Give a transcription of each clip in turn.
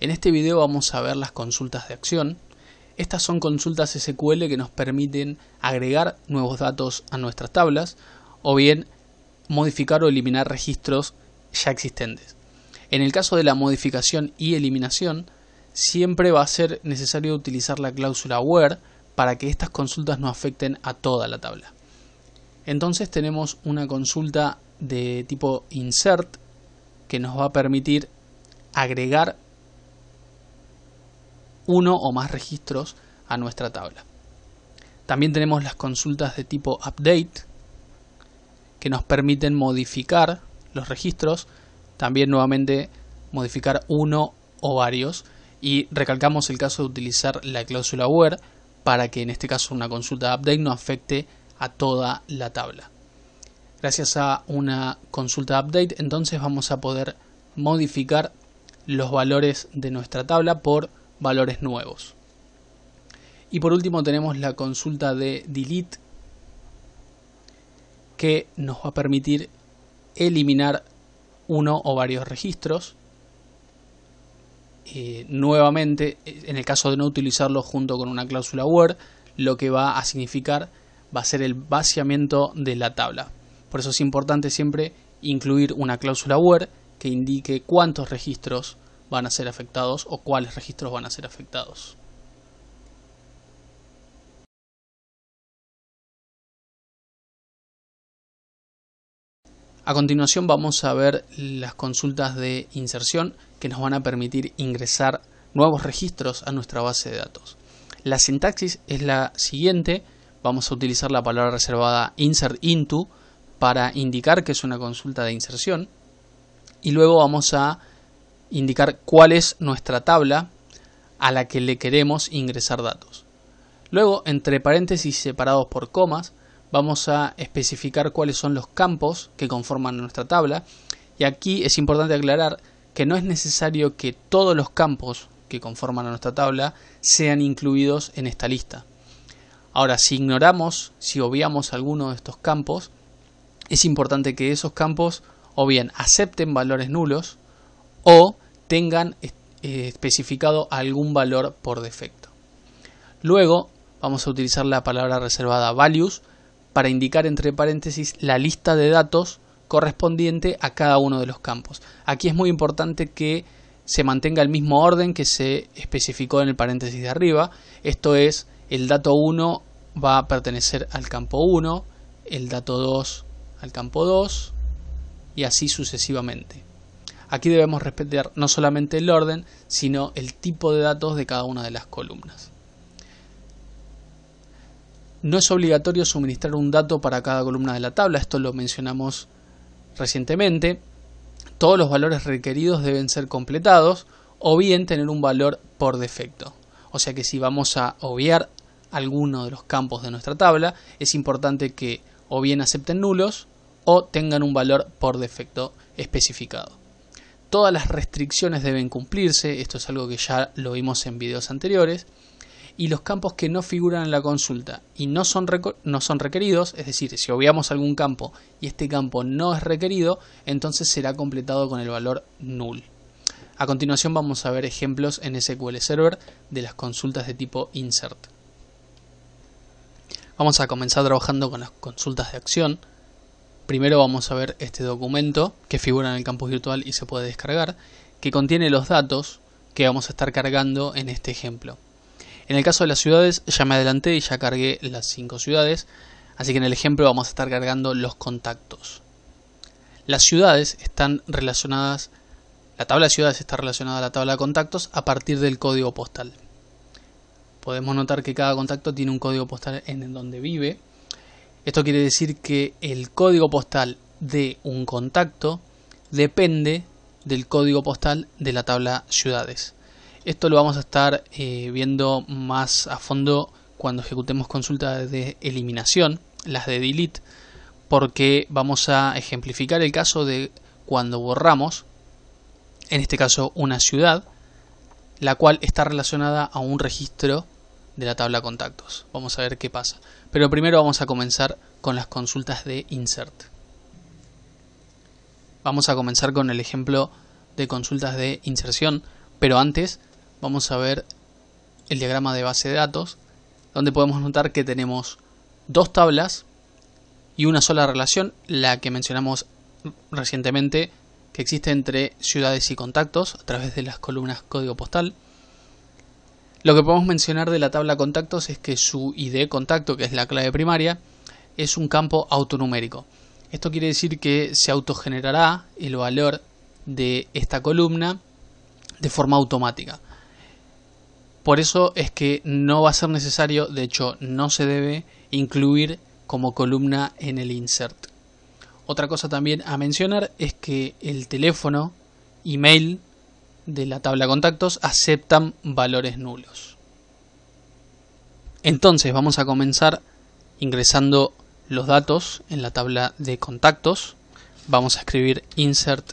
En este video vamos a ver las consultas de acción. Estas son consultas SQL que nos permiten agregar nuevos datos a nuestras tablas o bien modificar o eliminar registros ya existentes. En el caso de la modificación y eliminación, siempre va a ser necesario utilizar la cláusula where para que estas consultas no afecten a toda la tabla. Entonces tenemos una consulta de tipo insert que nos va a permitir agregar uno o más registros a nuestra tabla. También tenemos las consultas de tipo update que nos permiten modificar los registros, también nuevamente modificar uno o varios, y recalcamos el caso de utilizar la cláusula where para que en este caso una consulta de update no afecte a toda la tabla. Gracias a una consulta update entonces vamos a poder modificar los valores de nuestra tabla por valores nuevos. Y por último tenemos la consulta de delete que nos va a permitir eliminar uno o varios registros. Nuevamente, en el caso de no utilizarlo junto con una cláusula where, lo que va a significar va a ser el vaciamiento de la tabla. Por eso es importante siempre incluir una cláusula where que indique cuántos registros van a ser afectados o cuáles registros van a ser afectados. A continuación vamos a ver las consultas de inserción que nos van a permitir ingresar nuevos registros a nuestra base de datos. La sintaxis es la siguiente. Vamos a utilizar la palabra reservada insert into para indicar que es una consulta de inserción. Y luego vamos a indicar cuál es nuestra tabla a la que le queremos ingresar datos. Luego, entre paréntesis separados por comas, vamos a especificar cuáles son los campos que conforman nuestra tabla. Y aquí es importante aclarar que no es necesario que todos los campos que conforman nuestra tabla sean incluidos en esta lista. Ahora, si obviamos alguno de estos campos, es importante que esos campos o bien acepten valores nulos o tengan especificado algún valor por defecto. Luego vamos a utilizar la palabra reservada values para indicar entre paréntesis la lista de datos correspondiente a cada uno de los campos. Aquí es muy importante que se mantenga el mismo orden que se especificó en el paréntesis de arriba. Esto es, el dato 1 va a pertenecer al campo 1, el dato 2 al campo 2 y así sucesivamente. Aquí debemos respetar no solamente el orden, sino el tipo de datos de cada una de las columnas. No es obligatorio suministrar un dato para cada columna de la tabla, esto lo mencionamos recientemente. Todos los valores requeridos deben ser completados o bien tener un valor por defecto. O sea que si vamos a obviar alguno de los campos de nuestra tabla, es importante que o bien acepten nulos o tengan un valor por defecto especificado. Todas las restricciones deben cumplirse, esto es algo que ya lo vimos en videos anteriores. Y los campos que no figuran en la consulta y no son requeridos, es decir, si obviamos algún campo y este campo no es requerido, entonces será completado con el valor null. A continuación vamos a ver ejemplos en SQL Server de las consultas de tipo insert. Vamos a comenzar trabajando con las consultas de acción. Primero vamos a ver este documento que figura en el campus virtual y se puede descargar, que contiene los datos que vamos a estar cargando en este ejemplo. En el caso de las ciudades ya me adelanté y ya cargué las 5 ciudades, así que en el ejemplo vamos a estar cargando los contactos. Las ciudades están relacionadas, la tabla de ciudades está relacionada a la tabla de contactos a partir del código postal. Podemos notar que cada contacto tiene un código postal en donde vive. Esto quiere decir que el código postal de un contacto depende del código postal de la tabla ciudades. Esto lo vamos a estar viendo más a fondo cuando ejecutemos consultas de eliminación, las de delete, porque vamos a ejemplificar el caso de cuando borramos, en este caso una ciudad, la cual está relacionada a un registro de la tabla contactos. Vamos a ver qué pasa. Pero primero vamos a comenzar con las consultas de insert. Vamos a comenzar con el ejemplo de consultas de inserción Pero antes vamos a ver el diagrama de base de datos, donde podemos notar que tenemos dos tablas y una sola relación, la que mencionamos recientemente, que existe entre ciudades y contactos a través de las columnas código postal. Lo que podemos mencionar de la tabla contactos es que su ID contacto, que es la clave primaria, es un campo autonumérico. Esto quiere decir que se autogenerará el valor de esta columna de forma automática. Por eso es que no va a ser necesario, de hecho no se debe incluir como columna en el insert. Otra cosa también a mencionar es que el teléfono, email de la tabla contactos aceptan valores nulos. Entonces vamos a comenzar ingresando los datos en la tabla de contactos. Vamos a escribir insert,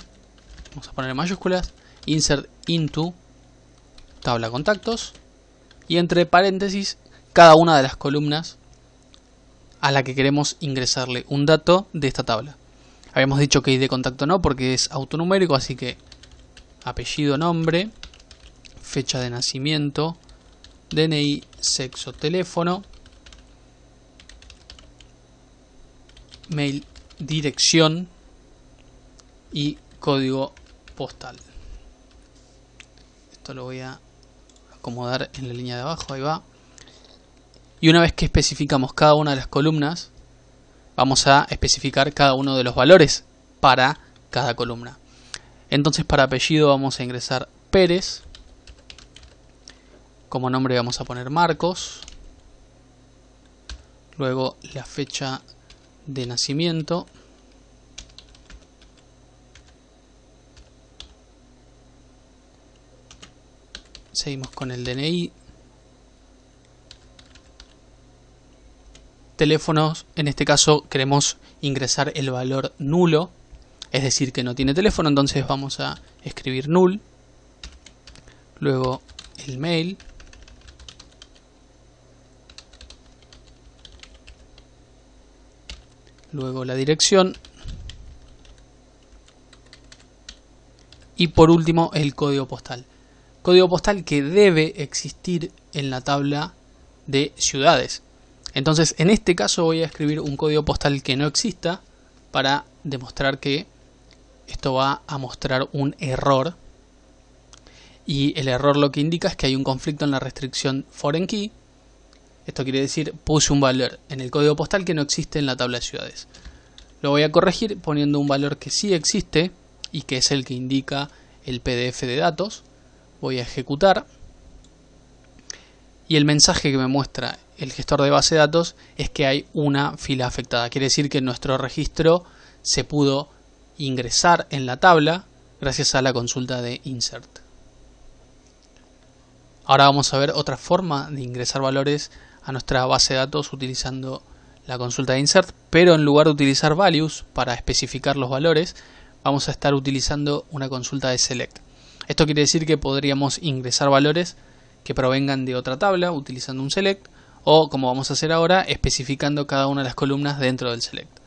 vamos a poner en mayúsculas, insert into tabla contactos y entre paréntesis cada una de las columnas a la que queremos ingresarle un dato de esta tabla. Habíamos dicho que ID contacto no porque es autonumérico, así que apellido, nombre, fecha de nacimiento, DNI, sexo, teléfono, mail, dirección y código postal. Esto lo voy a acomodar en la línea de abajo, ahí va. Y una vez que especificamos cada una de las columnas, vamos a especificar cada uno de los valores para cada columna. Entonces para apellido vamos a ingresar Pérez, como nombre vamos a poner Marcos, luego la fecha de nacimiento, seguimos con el DNI, teléfonos, en este caso queremos ingresar el valor nulo, es decir que no tiene teléfono, entonces vamos a escribir null, luego el mail, luego la dirección y por último el código postal. Código postal que debe existir en la tabla de ciudades. Entonces en este caso voy a escribir un código postal que no exista para demostrar que esto va a mostrar un error. Y el error lo que indica es que hay un conflicto en la restricción foreign key. Esto quiere decir puse un valor en el código postal que no existe en la tabla de ciudades. Lo voy a corregir poniendo un valor que sí existe y que es el que indica el PDF de datos. Voy a ejecutar. Y el mensaje que me muestra el gestor de base de datos es que hay una fila afectada. Quiere decir que nuestro registro se pudo ingresar en la tabla gracias a la consulta de insert. Ahora vamos a ver otra forma de ingresar valores a nuestra base de datos utilizando la consulta de insert, pero en lugar de utilizar values para especificar los valores, vamos a estar utilizando una consulta de select. Esto quiere decir que podríamos ingresar valores que provengan de otra tabla utilizando un select, o como vamos a hacer ahora, especificando cada una de las columnas dentro del select.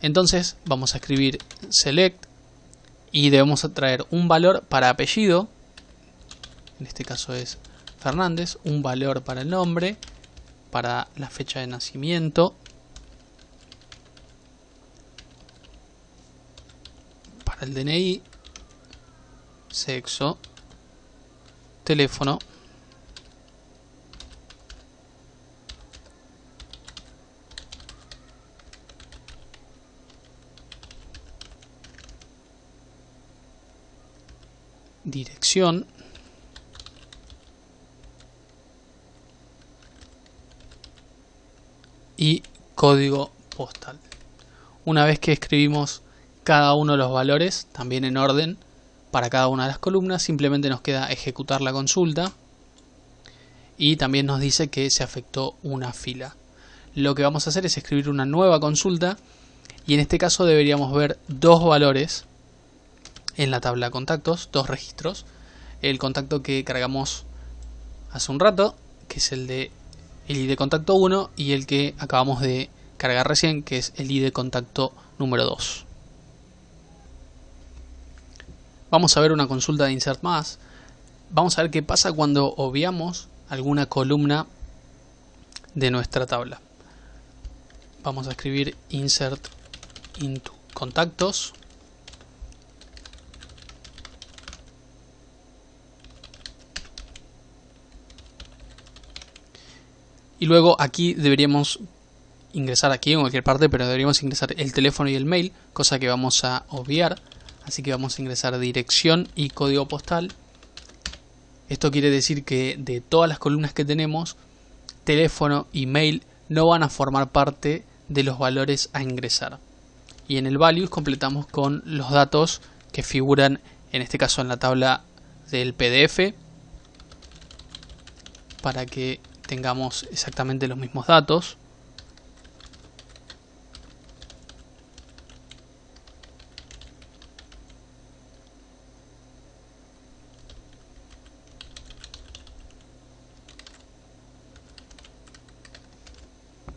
Entonces vamos a escribir select y debemos traer un valor para apellido, en este caso es Fernández, un valor para el nombre, para la fecha de nacimiento, para el DNI, sexo, teléfono, dirección y código postal. Una vez que escribimos cada uno de los valores, también en orden, para cada una de las columnas, simplemente nos queda ejecutar la consulta y también nos dice que se afectó una fila. Lo que vamos a hacer es escribir una nueva consulta y en este caso deberíamos ver dos valores en la tabla de contactos, dos registros. El contacto que cargamos hace un rato, que es el de el ID contacto 1, y el que acabamos de cargar recién, que es el ID contacto número 2. Vamos a ver una consulta de insert más. vamos a ver qué pasa cuando obviamos alguna columna de nuestra tabla. Vamos a escribir insert into contactos. Y luego aquí deberíamos ingresar, aquí en cualquier parte, pero deberíamos ingresar el teléfono y el mail, cosa que vamos a obviar. Así que vamos a ingresar dirección y código postal. Esto quiere decir que de todas las columnas que tenemos, teléfono y mail no van a formar parte de los valores a ingresar. Y en el values completamos con los datos que figuran, en este caso en la tabla del PDF, para que tengamos exactamente los mismos datos.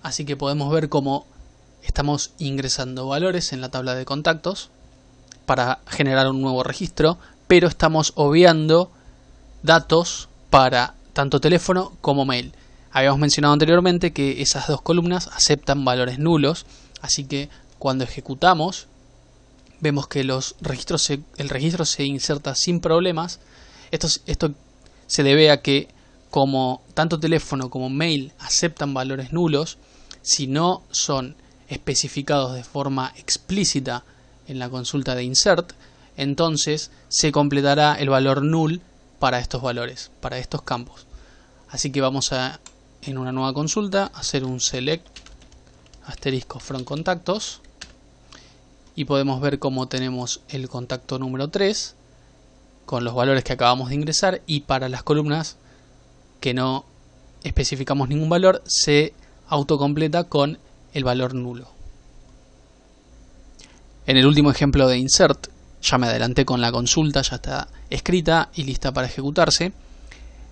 Así que podemos ver cómo estamos ingresando valores en la tabla de contactos para generar un nuevo registro, pero estamos obviando datos para tanto teléfono como mail. Habíamos mencionado anteriormente que esas dos columnas aceptan valores nulos, así que cuando ejecutamos vemos que el registro se inserta sin problemas. Esto se debe a que como tanto teléfono como mail aceptan valores nulos, si no son especificados de forma explícita en la consulta de insert, entonces se completará el valor null para estos valores, para estos campos. Así que vamos a, en una nueva consulta, hacer un select asterisco from contactos y podemos ver cómo tenemos el contacto número 3 con los valores que acabamos de ingresar, y para las columnas que no especificamos ningún valor se autocompleta con el valor nulo. En el último ejemplo de insert ya me adelanté con la consulta, ya está escrita y lista para ejecutarse,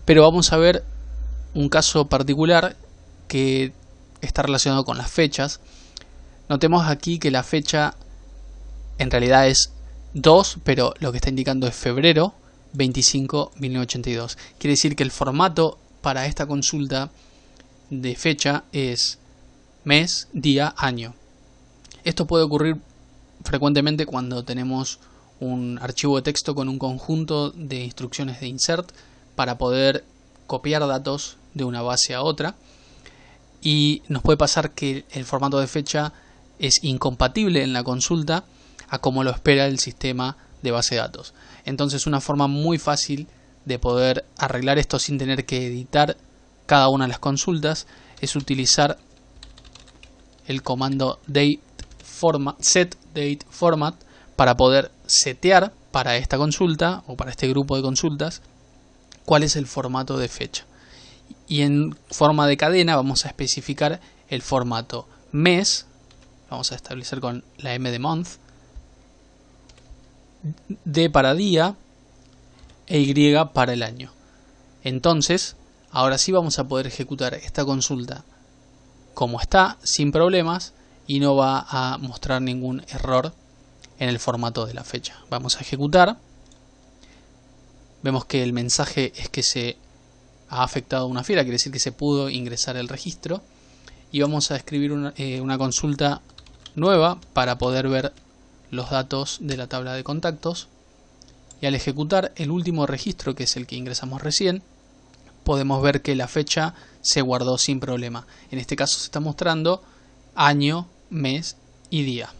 pero vamos a ver un caso particular que está relacionado con las fechas. Notemos aquí que la fecha en realidad es 2, pero lo que está indicando es febrero 25, 1982. Quiere decir que el formato para esta consulta de fecha es mes, día, año. Esto puede ocurrir frecuentemente cuando tenemos un archivo de texto con un conjunto de instrucciones de insert para poder copiar datos de una base a otra, y nos puede pasar que el formato de fecha es incompatible en la consulta a como lo espera el sistema de base de datos. Entonces, una forma muy fácil de poder arreglar esto sin tener que editar cada una de las es utilizar el comando set date format para poder setear para esta consulta o para este grupo de consultas cuál es el formato de fecha. Y en forma de cadena vamos a especificar el formato mes, vamos a establecer con la M de month, D para día e Y para el año. Entonces, ahora sí vamos a poder ejecutar esta consulta como está, sin problemas, y no va a mostrar ningún error en el formato de la fecha. Vamos a ejecutar. Vemos que el mensaje es que se ha afectado una fila, quiere decir que se pudo ingresar el registro. Y vamos a escribir una consulta nueva para poder ver los datos de la tabla de contactos. Y al ejecutar el último registro, que es el que ingresamos recién, podemos ver que la fecha se guardó sin problema. En este caso se está mostrando año, mes y día.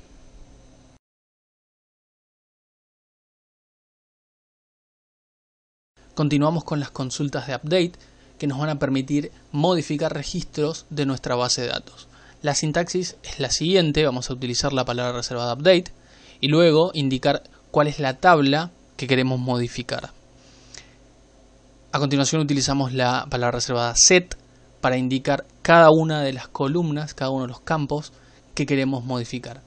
Continuamos con las consultas de update, que nos van a permitir modificar registros de nuestra base de datos. La sintaxis es la siguiente: vamos a utilizar la palabra reservada update y luego indicar cuál es la tabla que queremos modificar. A continuación utilizamos la palabra reservada set para indicar cada una de las columnas, cada uno de los campos que queremos modificar.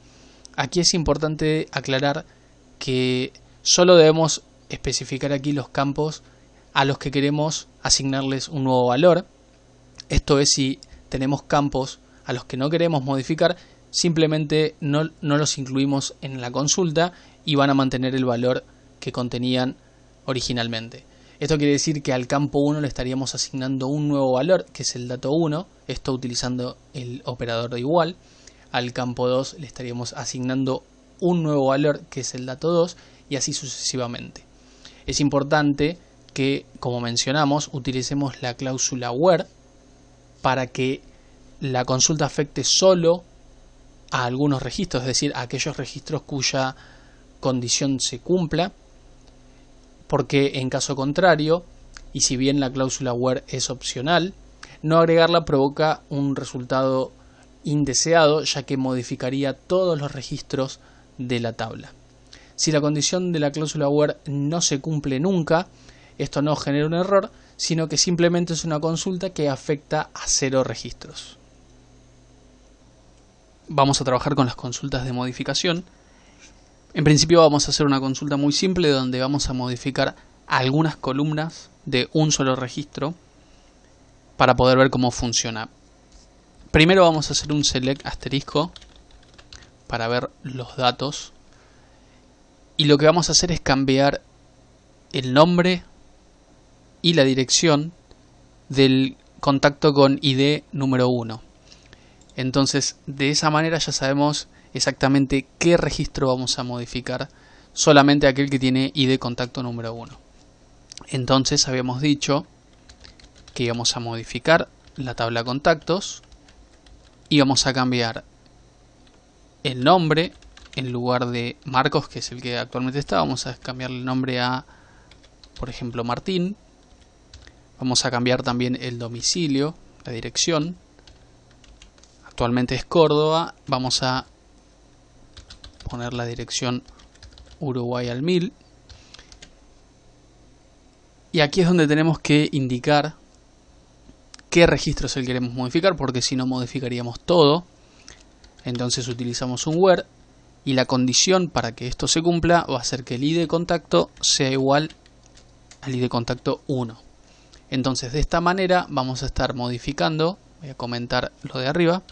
Aquí es importante aclarar que solo debemos especificar aquí los campos a los que queremos asignarles un nuevo valor. Esto es, si tenemos campos a los que no queremos modificar, simplemente no los incluimos en la consulta y van a mantener el valor que contenían originalmente. Esto quiere decir que al campo 1 le estaríamos asignando un nuevo valor, que es el dato 1, esto utilizando el operador de igual. Al campo 2 le estaríamos asignando un nuevo valor, que es el dato 2, y así sucesivamente. Es importante que, como mencionamos, utilicemos la cláusula where para que la consulta afecte solo a algunos registros, es decir, a aquellos registros cuya condición se cumpla, porque en caso contrario, y si bien la cláusula where es opcional, no agregarla provoca un resultado indeseado, ya que modificaría todos los registros de la tabla. Si la condición de la cláusula where no se cumple nunca, esto no genera un error, sino que simplemente es una consulta que afecta a 0 registros. Vamos a trabajar con las consultas de modificación. En principio vamos a hacer una consulta muy simple donde vamos a modificar algunas columnas de un solo registro para poder ver cómo funciona. Primero vamos a hacer un select asterisco para ver los datos, y lo que vamos a hacer es cambiar el nombre y la dirección del contacto con ID número 1. Entonces, de esa manera ya sabemos exactamente qué registro vamos a modificar, solamente aquel que tiene ID contacto número 1. Entonces, habíamos dicho que íbamos a modificar la tabla contactos y vamos a cambiar el nombre. En lugar de Marcos, que es el que actualmente está, vamos a cambiar el nombre a, por ejemplo, Martín. Vamos a cambiar también el domicilio, la dirección. Actualmente es Córdoba. Vamos a poner la dirección Uruguay al 1000. Y aquí es donde tenemos que indicar qué registro es el que queremos modificar, porque si no modificaríamos todo. Entonces utilizamos un where. Y la condición para que esto se cumpla va a ser que el ID de contacto sea igual al ID de contacto 1. Entonces de esta manera vamos a estar modificando, voy a comentar lo de arriba,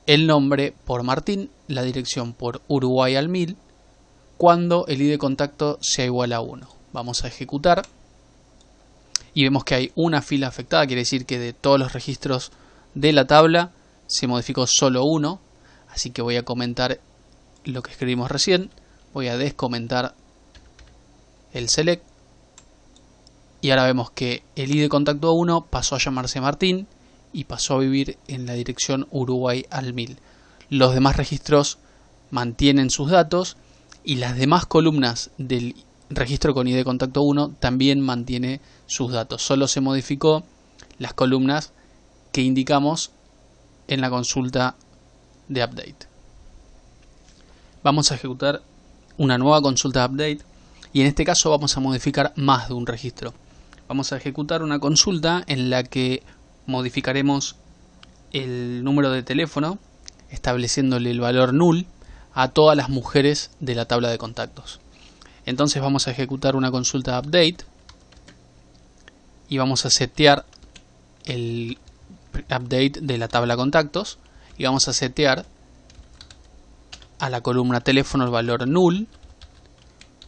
el nombre por Martín, la dirección por Uruguay al 1000, cuando el ID de contacto sea igual a 1. Vamos a ejecutar y vemos que hay una fila afectada, quiere decir que de todos los registros de la tabla se modificó solo uno. Así que voy a comentar lo que escribimos recién, voy a descomentar el select y ahora vemos que el ID de contacto 1 pasó a llamarse Martín y pasó a vivir en la dirección Uruguay al 1000. Los demás registros mantienen sus datos y las demás columnas del registro con ID de contacto 1 también mantiene sus datos. Solo se modificó las columnas que indicamos en la consulta de update. Vamos a ejecutar una nueva consulta de update y en este caso vamos a modificar más de un registro. Vamos a ejecutar una consulta en la que modificaremos el número de teléfono estableciéndole el valor null a todas las mujeres de la tabla de contactos. Entonces vamos a ejecutar una consulta de update y vamos a setear el update de la tabla contactos. Y vamos a setear a la columna teléfono el valor null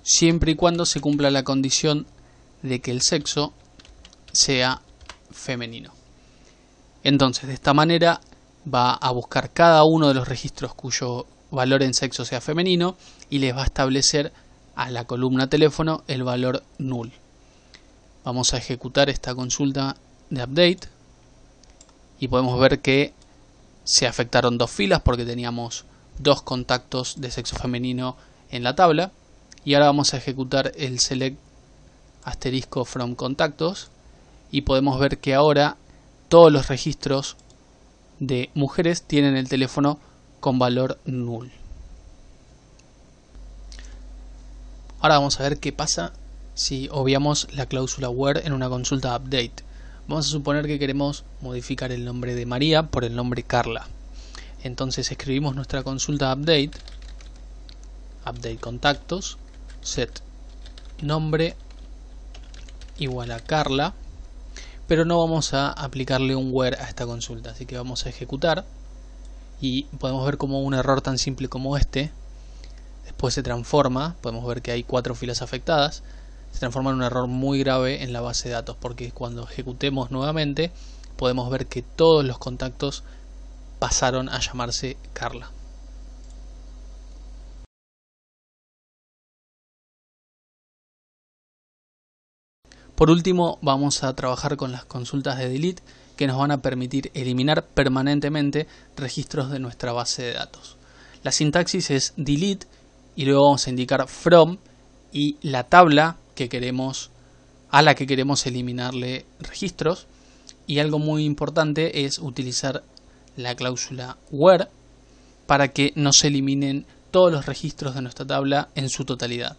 siempre y cuando se cumpla la condición de que el sexo sea femenino. Entonces de esta manera va a buscar cada uno de los registros cuyo valor en sexo sea femenino y les va a establecer a la columna teléfono el valor null. Vamos a ejecutar esta consulta de update y podemos ver que se afectaron dos filas porque teníamos dos contactos de sexo femenino en la tabla. Y ahora vamos a ejecutar el select asterisco from contactos y podemos ver que ahora todos los registros de mujeres tienen el teléfono con valor null. Ahora vamos a ver qué pasa si obviamos la cláusula where en una consulta update. Vamos a suponer que queremos modificar el nombre de María por el nombre Carla. Entonces escribimos nuestra consulta update contactos, set nombre igual a Carla, pero no vamos a aplicarle un where a esta consulta, así que vamos a ejecutar y podemos ver como un error tan simple como este después se transforma. Podemos ver que hay 4 filas afectadas, se transforma en un error muy grave en la base de datos, porque cuando ejecutemos nuevamente podemos ver que todos los contactos pasaron a llamarse Carla. Por último, vamos a trabajar con las consultas de delete, que nos van a permitir eliminar permanentemente registros de nuestra base de datos. La sintaxis es delete y luego vamos a indicar from y la tabla que queremos, a la que queremos eliminarle registros. Y algo muy importante es utilizar la cláusula where para que no se eliminen todos los registros de nuestra tabla en su totalidad.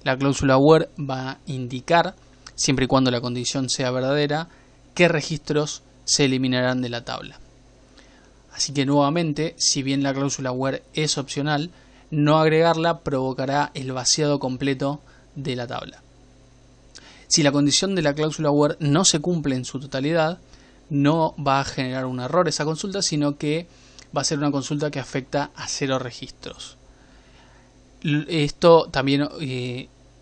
La cláusula where va a indicar, siempre y cuando la condición sea verdadera, qué registros se eliminarán de la tabla. Así que nuevamente, si bien la cláusula where es opcional, no agregarla provocará el vaciado completo de la tabla. Si la condición de la cláusula where no se cumple en su totalidad, no va a generar un error esa consulta, sino que va a ser una consulta que afecta a 0 registros. Esto también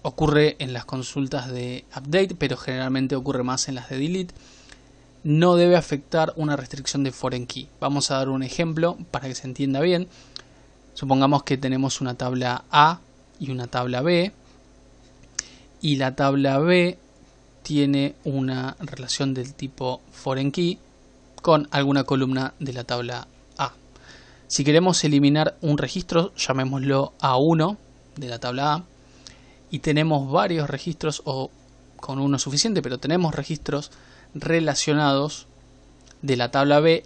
ocurre en las consultas de update, pero generalmente ocurre más en las de delete. No debe afectar una restricción de foreign key. Vamos a dar un ejemplo para que se entienda bien. Supongamos que tenemos una tabla A y una tabla B, y la tabla B tiene una relación del tipo foreign key con alguna columna de la tabla A. Si queremos eliminar un registro, llamémoslo A1 de la tabla A, y tenemos varios registros, o con uno suficiente, pero tenemos registros relacionados de la tabla B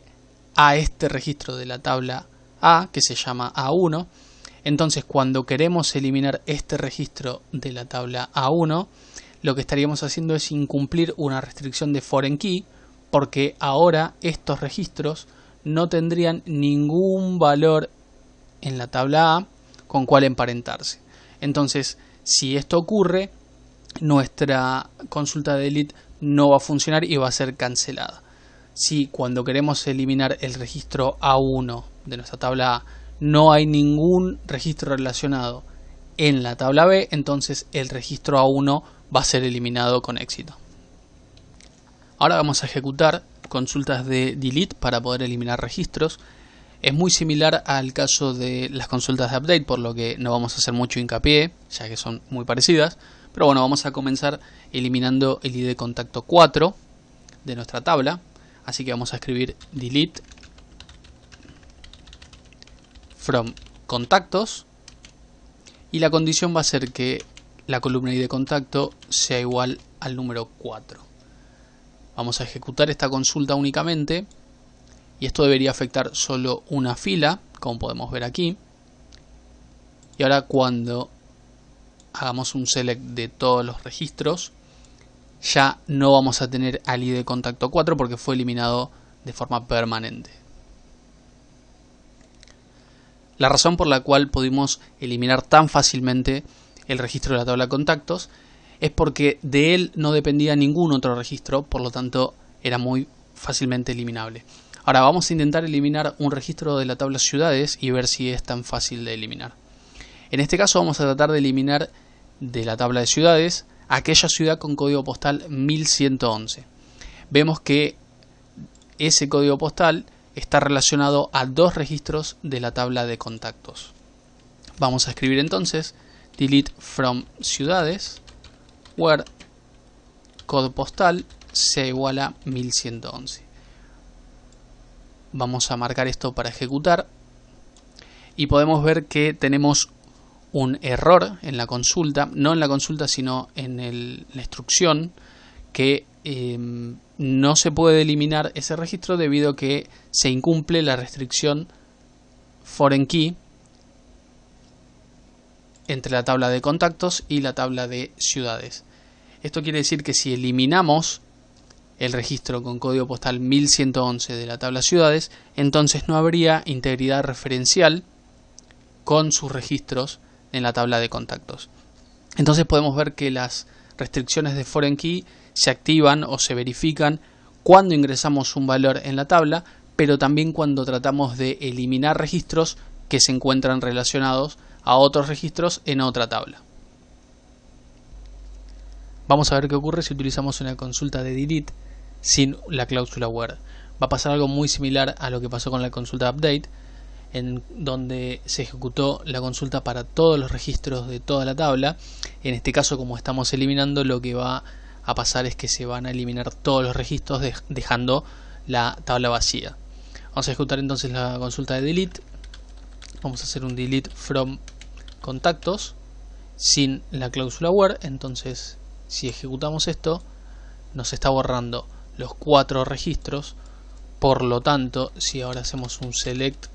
a este registro de la tabla A, que se llama A1. Entonces, cuando queremos eliminar este registro de la tabla A1, lo que estaríamos haciendo es incumplir una restricción de foreign key, porque ahora estos registros no tendrían ningún valor en la tabla A con cual emparentarse. Entonces, si esto ocurre, nuestra consulta de delete no va a funcionar y va a ser cancelada. Si cuando queremos eliminar el registro A1 de nuestra tabla A no hay ningún registro relacionado en la tabla B, entonces el registro A1 va a ser eliminado con éxito. Ahora vamos a ejecutar consultas de delete para poder eliminar registros. Es muy similar al caso de las consultas de update, por lo que no vamos a hacer mucho hincapié, ya que son muy parecidas. Pero bueno, vamos a comenzar eliminando el ID de contacto 4 de nuestra tabla. Así que vamos a escribir delete from contactos. Y la condición va a ser que la columna ID de contacto sea igual al número 4. Vamos a ejecutar esta consulta únicamente. Y esto debería afectar solo una fila, como podemos ver aquí. Y ahora cuando hagamos un select de todos los registros, ya no vamos a tener al ID de contacto 4 porque fue eliminado de forma permanente. La razón por la cual pudimos eliminar tan fácilmente el registro de la tabla de contactos es porque de él no dependía ningún otro registro, por lo tanto era muy fácilmente eliminable. Ahora vamos a intentar eliminar un registro de la tabla ciudades y ver si es tan fácil de eliminar. En este caso vamos a tratar de eliminar de la tabla de ciudades aquella ciudad con código postal 1111. Vemos que ese código postal está relacionado a 2 registros de la tabla de contactos. Vamos a escribir entonces delete from ciudades where código postal sea igual a 1111. Vamos a marcar esto para ejecutar y podemos ver que tenemos un error en la consulta, no en la consulta sino en la instrucción, que no se puede eliminar ese registro debido a que se incumple la restricción foreign key entre la tabla de contactos y la tabla de ciudades. Esto quiere decir que si eliminamos el registro con código postal 1111 de la tabla ciudades, entonces no habría integridad referencial con sus registros en la tabla de contactos. Entonces podemos ver que las restricciones de foreign key se activan o se verifican cuando ingresamos un valor en la tabla, pero también cuando tratamos de eliminar registros que se encuentran relacionados a otros registros en otra tabla. Vamos a ver qué ocurre si utilizamos una consulta de delete sin la cláusula where. Va a pasar algo muy similar a lo que pasó con la consulta update, en donde se ejecutó la consulta para todos los registros de toda la tabla. En este caso, como estamos eliminando, lo que va a pasar es que se van a eliminar todos los registros dejando la tabla vacía. Vamos a ejecutar entonces la consulta de delete. Vamos a hacer un delete from contactos sin la cláusula where. Entonces, si ejecutamos esto, nos está borrando los 4 registros. Por lo tanto, si ahora hacemos un select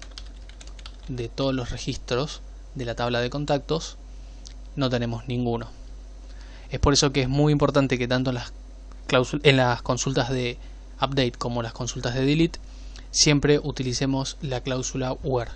de todos los registros de la tabla de contactos, no tenemos ninguno. Es por eso que es muy importante que tanto en las consultas de update como las consultas de delete siempre utilicemos la cláusula where.